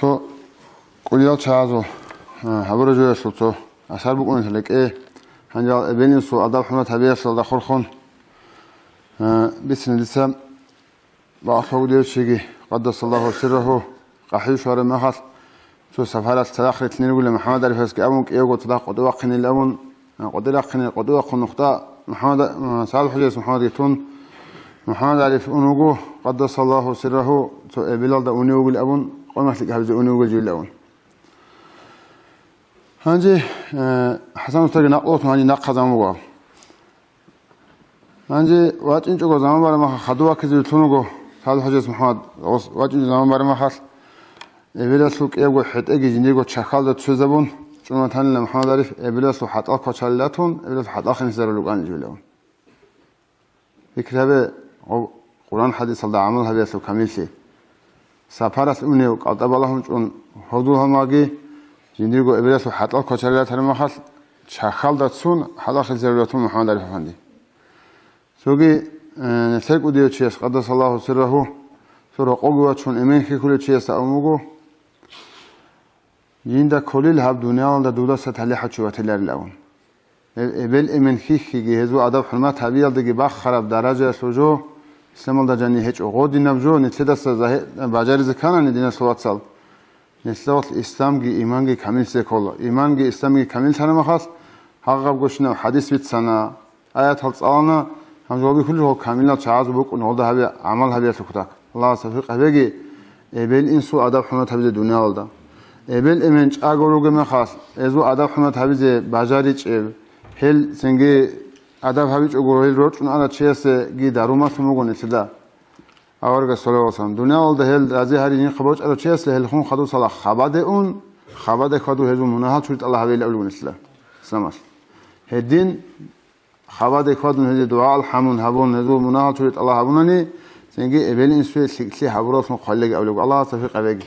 So, قليل شازو هبرجوا يسوتو أشار بقولن هلك هنجا بيني سو أضاف حمد هبير سو دخل خون بسم الله بعثوا ديو شيء قدس الله سره قحيش ورا مخل سو سفارة تلاخر اثنين يقول محمد عليه الصلاة والسلام يقول تلاق قدوة قن الأمون قدوة قن نقطة محمد سعد حجاز محمد يتون محمد عليه أنوجو قدس الله سره سو بلال ده أنوجو الأمون قامت لك هذا أنوجو الأمون هنجي حسن مستقل نقطة هنجي نقطة زموجا هنجي واتين جو زمان برا ما خدوة كذي تونوجو سعد حجاز محمد واتين زمان برا ما خال إبلاسوك إيجو حد إيجي جنيجو تشخال ده تشوزبون شو مثلا محمد عارف إبلاسو حد أقوى شلاتون إبلاسو حد آخر نزار لوجان جولون الكتاب قرآن حديث الله عمل هذا كامل شيء سفارة أمني وقطب اللهم جون هدوها ماجي جنيجو إبلاسو حد أقوى شلات هرم خال تشخال ده تسون حد آخر نزار لاتون محمد عارف فندي سوقي نفسك وديو تشيس قدس الله سره سورة قوة شون إمين كل شيء سأموجو يندا كل الهاب دنيا ولا دودا ستحلي شو وتلر الأون بل إمين خيخ جهزو أدب حرمات هبيل دقي باخ خراب درجة سوجو استعمال دجاني هيج عقود نبجو نتلدا سزاه باجر زكانا ندينا صلوات صل نسلوات الإسلام جي إيمان جي كامل سيكولا إيمان جي إسلام جي كامل سنة مخاص حقق قشنا حديث بيت سنة آيات هالصالنا هم جوابي كله كاملنا شعاز بوك ونهضة هبي عمل هبي سكتاك الله سفيق هبيجي إبل إنسو أدب حمد هبي الدنيا والدا إبل إمنش أقولوا جمع خاص إذا أدب حمد هبي باجاريج هل سنجي أدب هبي أقولوا هل روش أنا شيء سجي داروما سموجون إسلا أورج الصلاة والسلام الدنيا والدا هل رازي هريني خبروش أنا شيء سهل خون خدو صلاة خبادة خدو هذو مناهات شرط الله هبي الأولون إسلا سماش هدين خبادة خدو هذي دعاء الحمون هبون هذو مناهات شرط الله هبونني سنجي إبل إنسو سلي حبروس مخلق أولو الله سفيق أبيجي